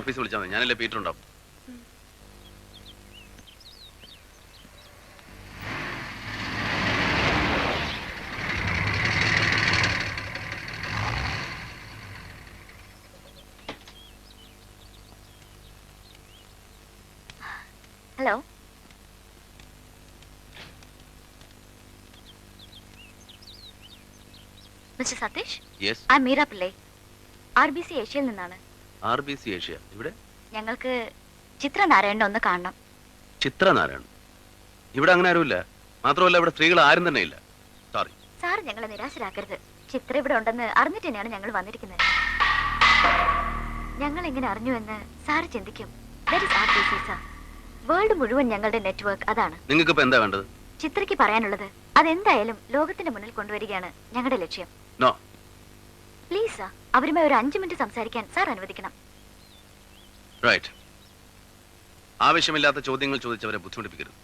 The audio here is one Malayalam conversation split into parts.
ഓഫീസ് വിളിച്ചാൽ മതി, ഞാനല്ലേ പീറ്റർ ഉണ്ടാവും. Hello, mister Satish. Yes. I Meera Pillai, RBC ഏഷ്യയിൽ നിന്നാണ്. RBC ഏഷ്യ ഇവിടെ? ഞങ്ങൾക്ക് ചിത്ര നാരായണനെ ഒന്ന് കാണണം. ചിത്ര നാരായണൻ? ഇവിടെ അങ്ങനെ ആരുമില്ല. മാത്രമല്ല ഇവിടെ സ്ത്രീകൾ ആരും തന്നെ ഇല്ല. സോറി. സാർ ഞങ്ങളെ നിരാശരാക്കരുത്. ചിത്ര ഇവിടെ ഉണ്ടെന്ന് അറിഞ്ഞിട്ട് തന്നെയാണ് ഞങ്ങൾ വന്നിരിക്കുന്നത്. ഞങ്ങൾ എങ്ങനെ അറിഞ്ഞു എന്ന് സാർ ചിന്തിക്കും. That is RBC sir. World മുഴുവൻ ഞങ്ങളുടെ നെറ്റ്വർക്ക് അതാണ്. നിങ്ങൾക്ക് ഇപ്പൊ എന്താ വേണ്ടത്? ചിത്രയ്ക്ക് പറയാനുള്ളത് അതെന്തായാലും ലോകത്തിന്റെ മുന്നിൽ കൊണ്ടുവരികയാണ് ഞങ്ങളുടെ ലക്ഷ്യം. നോ പ്ലീസ് സാർ, അവരുമായി ഒരു 5 മിനിറ്റ് സംസാരിക്കാൻ സാർ അനുവദിക്കണം. റൈറ്റ്. ആവശ്യമില്ലാത്ത ചോദ്യങ്ങൾ ചോദിച്ചവരെ ബുദ്ധിമുട്ടിപ്പിക്കരുത്.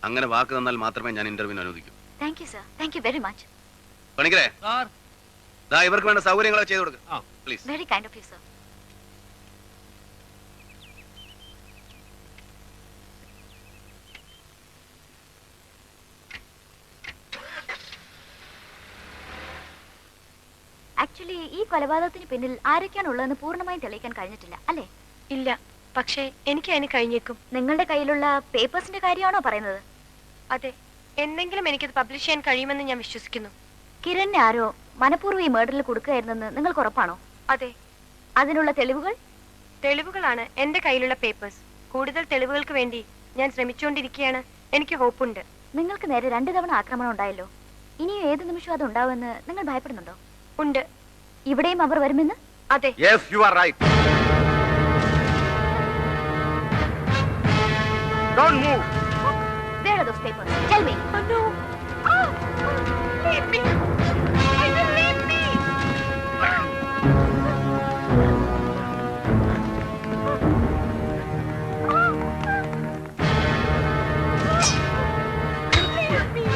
അങ്ങനെ വാക്ക് തന്നാൽ മാത്രമേ ഞാൻ ഇന്റർവ്യൂവിന് അനുവദിക്കൂ. Thank you sir. Thank you very much. പണിക്കരെ, ഇവർക്ക് വേണ്ട സൗകര്യങ്ങളൊക്കെ ചെയ്തു കൊടുക്കുക please. Very kind of you sir. Actually ഈ കൊലപാതകത്തിന് പിന്നിൽ ആരൊക്കെയാണ് ഉള്ളതെന്ന് പൂർണ്ണമായും തെളിയിക്കാൻ കഴിഞ്ഞിട്ടില്ല അല്ലേ? ഇല്ല, പക്ഷേ എനിക്ക് അതിന് കഴിഞ്ഞേക്കും. നിങ്ങളുടെ കയ്യിലുള്ള പേപ്പേഴ്സിന്റെ കാര്യമാണോ പറയുന്നത്? അതെ, എന്തെങ്കിലും എനിക്കത് പബ്ലിഷ് ചെയ്യാൻ കഴിയുമെന്ന് ഞാൻ വിശ്വസിക്കുന്നു. കിരണിനെ ആരോ മനഃപൂർവ്വം ഈ മേർഡറിൽ കൊടുക്കുകയായിരുന്നെന്ന് നിങ്ങൾക്ക് ഉറപ്പാണോ? അതെ. അതിനുള്ള തെളിവുകൾ? തെളിവുകളാണ് എന്റെ കയ്യിലുള്ള പേപ്പേഴ്സ്. കൂടുതൽ തെളിവുകൾക്ക് വേണ്ടി ഞാൻ ശ്രമിച്ചുകൊണ്ടിരിക്കുകയാണ്. എനിക്ക് ഹോപ്പുണ്ട്. നിങ്ങൾക്ക് നേരെ 2 തവണ ആക്രമണം ഉണ്ടായല്ലോ. ഇനിയും ഏത് നിമിഷം അത് ഉണ്ടാവുമെന്ന് നിങ്ങൾ ഭയപ്പെടുന്നുണ്ടോ? ഉണ്ട്. ഇവിടെയും അവർ വരുമെന്ന്? അതെ. Yes, you are right. Don't move. Where are those papers? Tell me. Oh, no. Oh, leave me. I will leave me. Leave me.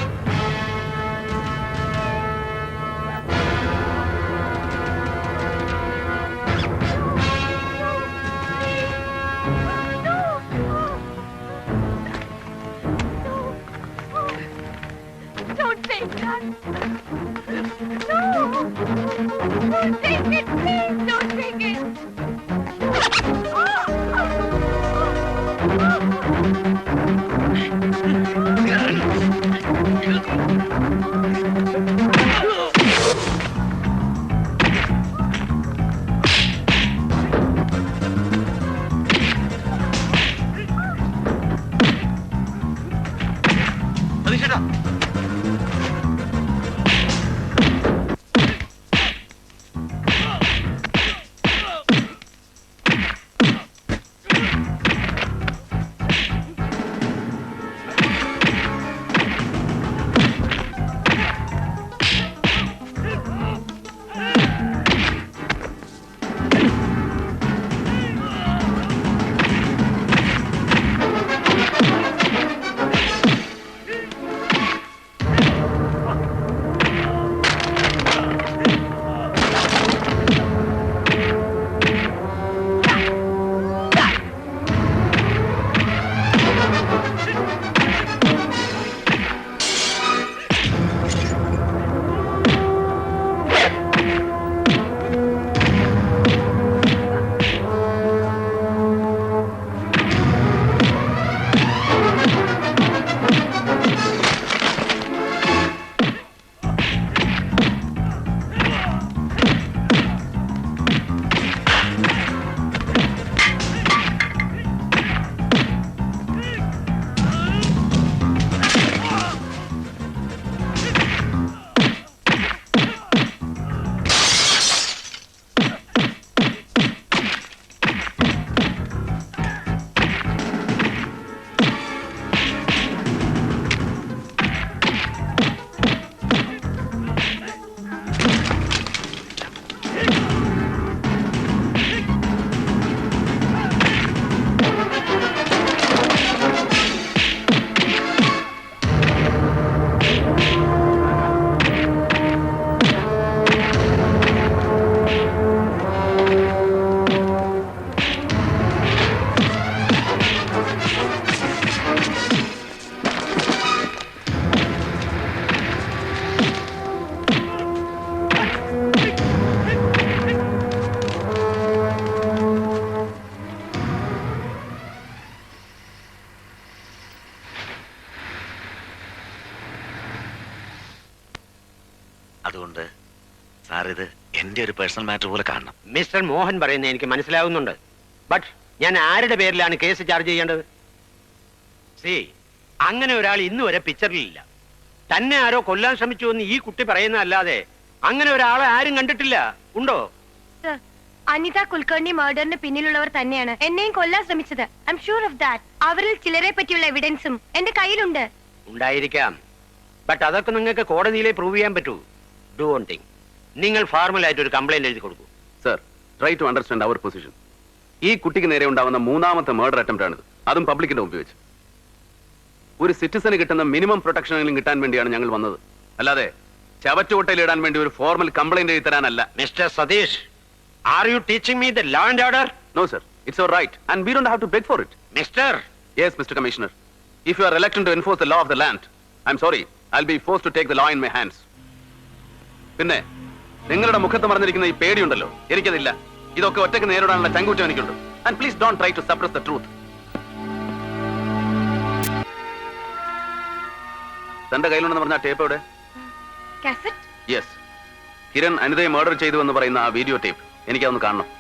Don't take that! No! Don't take it, please! Don't take it! സതീഷേട്ടാ, ആയതുകൊണ്ട് സാർ ഇത് എന്റെ ഒരു പേഴ്സണൽ മാറ്റർ പോലെ കാണണം. മിസ്റ്റർ മോഹൻ പറയുന്നത് എനിക്ക് മനസ്സിലാവുന്നുണ്ട്. ബട്ട് ഞാൻ ആരുടെ പേരിലാണ് കേസ് ചാർജ് ചെയ്യേണ്ടത്? സി, അങ്ങനെ ഒരാൾ ഇന്ന് വരെ പിക്ചറിലില്ല. തന്നെ ആരോ കൊല്ലാൻ ശ്രമിച്ചു എന്ന് ഈ കുട്ടി പറയുന്നതല്ലാതെ അങ്ങനെ ഒരാളെ ആരും കണ്ടിട്ടില്ല. ഉണ്ടോ? സർ, അനിത കുൽക്കർണി മർഡറിന് പിന്നിലുള്ളവർ തന്നെയാണ് എന്നെയും കൊല്ലാൻ ശ്രമിച്ചത്. I am sure of that. അവരിൽ ചിലരെ പറ്റിയുള്ള എവിഡൻസും എന്റെ കയ്യിലുണ്ട്. ഉണ്ടായിരിക്കാം. ബട്ട് അതൊക്കെ നിങ്ങൾക്ക് കോടതിയിലെ പ്രൂവ് ചെയ്യാൻ പറ്റൂ. ഡു വൺ തിങ്, നിങ്ങൾ ഫോർമലായിട്ട് ഒരു കംപ്ലൈന്റ് എഴുതി കൊടുക്കൂ. Sir, try to understand our position. ഈ കുട്ടിക്ക് നേരെ ഉണ്ടാവുന്ന മൂന്നാമത്തെ മർഡർ അറ്റംപ്റ്റ് ആണിത്, അതും പബ്ലിക്കിന്റെ മുമ്പിൽ വെച്ച്. ഒരു സിറ്റിസന് കിട്ടുന്ന മിനിമം പ്രൊട്ടക്ഷനെങ്കിലും കിട്ടാൻ വേണ്ടിയാണ് ഞങ്ങൾ വന്നത്, അല്ലാതെ ചവറ്റുകൊട്ടയിൽ ഇടാൻ വേണ്ടി ഒരു ഫോർമൽ കംപ്ലൈന്റ് എഴുതി തരാനല്ല. Mister Satish, are you teaching me the law and order? No sir, it's your right and we don't have to beg for it. Mister, yes mister commissioner, if you are reluctant to enforce the law of the land, I am sorry, I'll be forced to take the law in my hands. പിന്നെ നിങ്ങളുടെ മുഖത്ത് മറന്നിരിക്കുന്ന ഈ പേടിയുണ്ടല്ലോ, എനിക്കതില്ല. ഇതൊക്കെ ഒറ്റയ്ക്ക് നേരിടാനുള്ള ചങ്കൂറ്റം എനിക്കുണ്ട്. And please don't try to suppress the truth. തന്റെ കയ്യിലുണ്ടെന്ന് പറഞ്ഞ ടേപ്പ് എവിടെ? കാസറ്റ്? യെസ്, കിരൺ അനിതയെ മർഡർ ചെയ്തു എന്ന് പറയുന്ന ആ വീഡിയോ ടേപ്പ് എനിക്കതൊന്ന് കാണണം.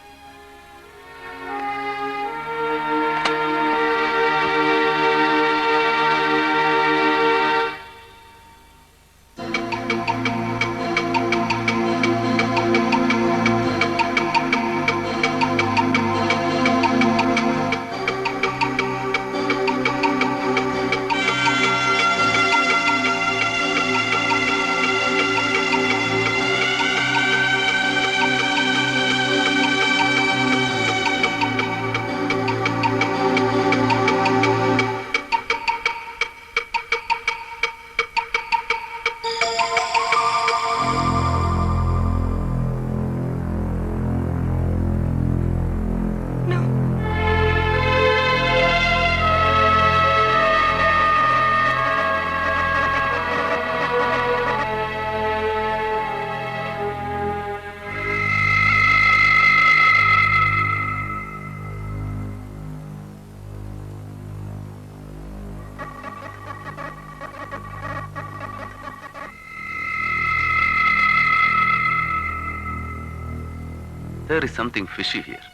There is something fishy here.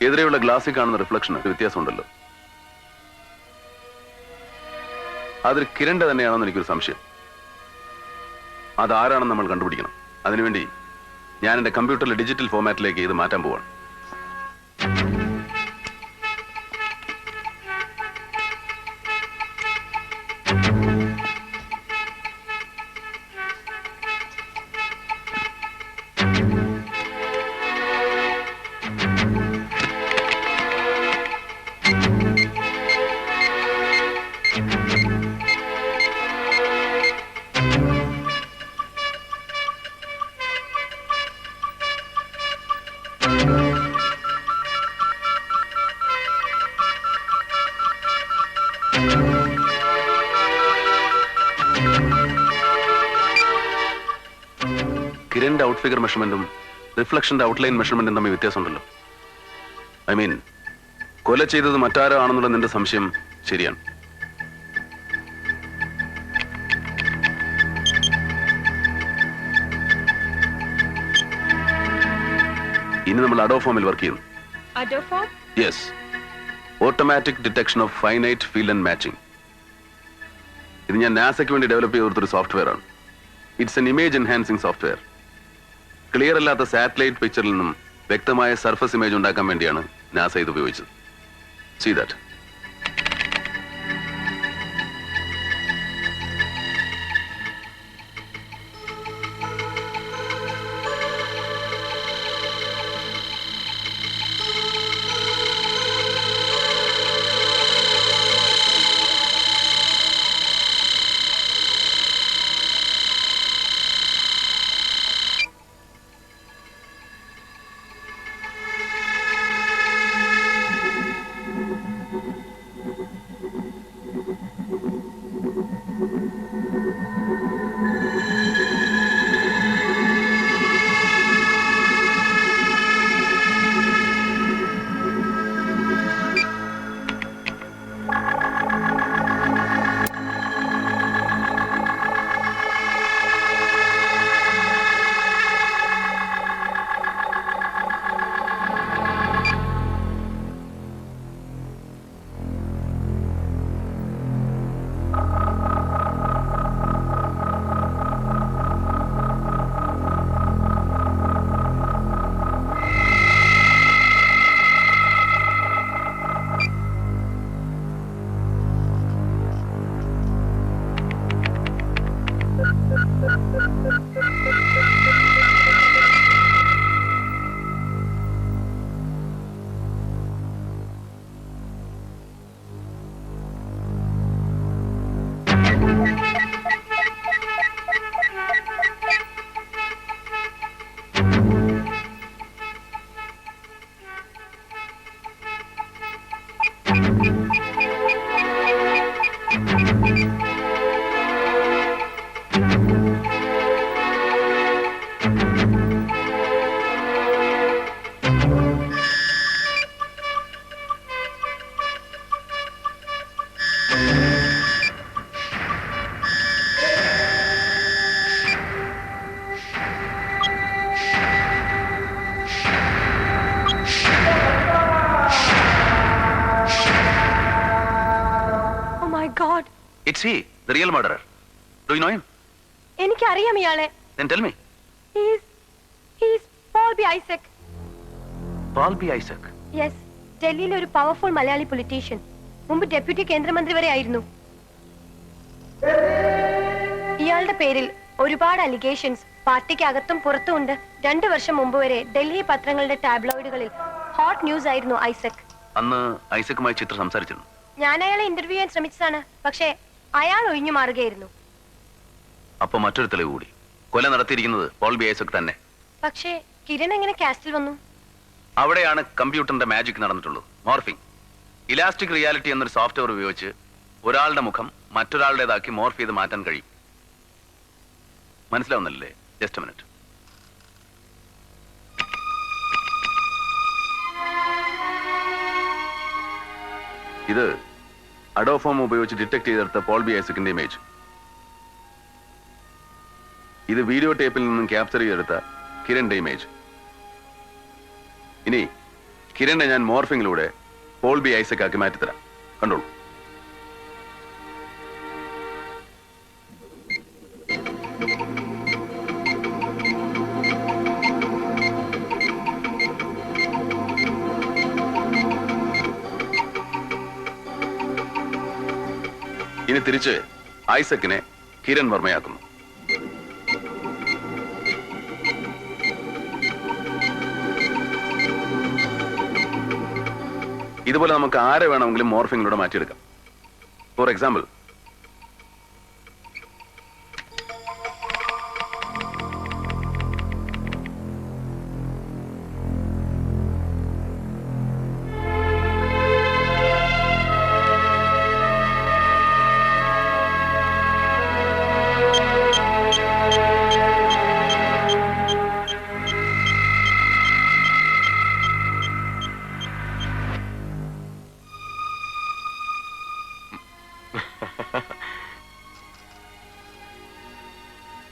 എതിരെയുള്ള ഗ്ലാസ്സിൽ കാണുന്ന റിഫ്ലക്ഷന് വ്യത്യാസമുണ്ടല്ലോ. അതൊരു കിരണിന്റെ തന്നെയാണെന്ന് എനിക്കൊരു സംശയം. അതാരാണെന്ന് നമ്മൾ കണ്ടുപിടിക്കണം. അതിനുവേണ്ടി ഞാൻ എന്റെ കമ്പ്യൂട്ടറിലെ ഡിജിറ്റൽ ഫോർമാറ്റിലേക്ക് ഇത് മാറ്റാൻ പോവാണ്. കിരണിന്റെ ഔട്ട് ഫിഗർ മെഷർമെന്റും റിഫ്ലക്ഷന്റെ ഔട്ട്ലൈൻ മെഷർമെന്റും തമ്മിൽ വ്യത്യാസമുണ്ടല്ലോ. ഐ മീൻ, കൊല ചെയ്തത് മറ്റാരോ ആണെന്നുള്ള നിന്റെ സംശയം ശരിയാണ്. ഇനി നമ്മൾ അഡോ ഫോമിൽ വർക്ക് ചെയ്യുന്നു. Adoform? Yes, automatic detection of finite field and matching. ഇത് ഞാൻ നാസയ്ക്ക് വേണ്ടി ഡെവലപ്പ് ചെയ്ത ഒരു സോഫ്റ്റ്വെയർ ആണ്. It's an image enhancing software. Clear അല്ലാത്ത സാറ്റലൈറ്റ് പിക്ചറിൽ നിന്നും വ്യക്തമായ സർഫസ് ഇമേജ് ഉണ്ടാക്കാൻ വേണ്ടിയാണ് നാസ ഇത് ഉപയോഗിച്ചത്. See that. It's he, the real murderer. Do you know him? എനിക്കറിയാം ഇയാളെ. Then tell me. He's Paul B. Isaac. Paul B. Isaac. Yes, ഡൽഹിയിലെ ഒരു പവർഫുൾ മലയാളി പൊളിറ്റീഷ്യൻ. മുമ്പ് ഡെപ്യൂട്ടി കേന്ദ്രമന്ത്രി വരെ ആയിരുന്നു. ഇയാളുടെ പേരിൽ ഒരുപാട് അലിഗേഷൻസ് പാർട്ടിക്ക് അകത്തും പുറത്തും ഉണ്ട്. 2 വർഷം മുമ്പ് വരെ ഡൽഹി പത്രങ്ങളുടെ ടാബ്ലോയിഡുകളിൽ ഹോട്ട് ന്യൂസ് ആയിരുന്നു ഐസക്. അന്ന് ഐസക്കുമായി ചിത്ര സംസാരിച്ചിരുന്നു. ഞാൻ അയാളെ ഇന്റർവ്യൂ ചെയ്യാൻ ശ്രമിച്ചതാണ്, പക്ഷേ അയാൾ ഒഴിഞ്ഞു മാറുകയായിരുന്നു. അപ്പൊ മറ്റൊരു തെളിവ് കൂടി. കൊല നടത്തിയിരിക്കുന്നത് പോൾ ബി ഐസക് തന്നെ. പക്ഷേ കിരൺ എങ്ങനെ കാസ്റ്റിൽ വന്നു? അവിടെയാണ് കമ്പ്യൂട്ടറിന്റെ മാജിക് നടന്നിട്ടുള്ളത്. മോർഫിംഗ്. ഇലാസ്റ്റിക് റിയാലിറ്റി എന്നൊരു സോഫ്റ്റ്വെയർ ഉപയോഗിച്ച് ഒരാളുടെ മുഖം മറ്റൊരാളുടേതാക്കി മോർഫ് ചെയ്ത് മാറ്റാൻ കഴിയും. മനസ്സിലാവുന്നില്ലേ? Just minute. ഇത് അഡോഫോം ഉപയോഗിച്ച് ഡിറ്റക്ട് ചെയ്തെടുത്ത പോൾ ബി ഐസക്കിന്റെ ഇമേജ്. ഇത് വീഡിയോ ടേപ്പിൽ നിന്നും ക്യാപ്ചർ ചെയ്തെടുത്ത കിരണിന്റെ ഇമേജ്. ഇനി കിരണിനെ ഞാൻ മോർഫിംഗിലൂടെ പോൾ ബി ഐസക് ആക്കി മാറ്റിത്തരാം. കണ്ടോളൂ. ഇനി തിരിച്ച് ഐസക്കിനെ കിരൺ വർമ്മയാക്കുന്നു. ഇതുപോലെ നമുക്ക് ആരെ വേണമെങ്കിലും മോർഫിംഗിലൂടെ മാറ്റിയെടുക്കാം. For example,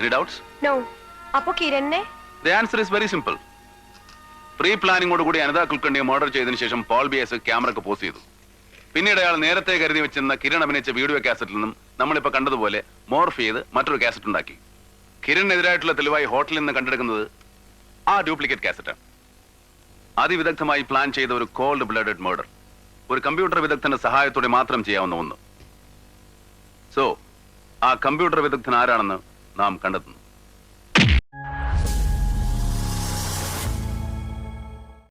any doubts? No. അപ്പോ കിരണിനെ? The answer is very simple. പ്രീ പ്ലാനിങ്ങോടുകൂടി അനിത കുൽക്കർണിയെ മർഡർ ചെയ്തതിനു ശേഷം പോൾ ബി ഐസക് ക്യാമറക്ക് പോസ് ചെയ്തു. പിന്നീട് അയാൾ നേരത്തെ കരുതി വെച്ചിരുന്ന കിരൺ അഭിനയിച്ച വീഡിയോ കാസറ്റിൽ നിന്നും നമ്മളിപ്പോ കണ്ടതുപോലെ മോർഫ് ചെയ്ത് മറ്റൊരു കാസറ്റ് ഉണ്ടാക്കി. കിരണിനെതിരായിട്ടുള്ള തെളിവായി ഹോട്ടലിൽ നിന്ന് കണ്ടെടുക്കുന്നത് ആ ഡ്യൂപ്ലിക്കേറ്റ് കാസറ്റാണ്. അതിവിദഗ്ധമായി പ്ലാൻ ചെയ്ത ഒരു കോൾഡ് ബ്ലഡഡ് മർഡർ. ഒരു കമ്പ്യൂട്ടർ വിദഗ്ധന്റെ സഹായത്തോടെ മാത്രം ചെയ്യാവുന്ന ഒന്ന്. സോ ആ കമ്പ്യൂട്ടർ വിദഗ്ധൻ ആരാണെന്ന് നാം കണ്ടെത്തുന്നു.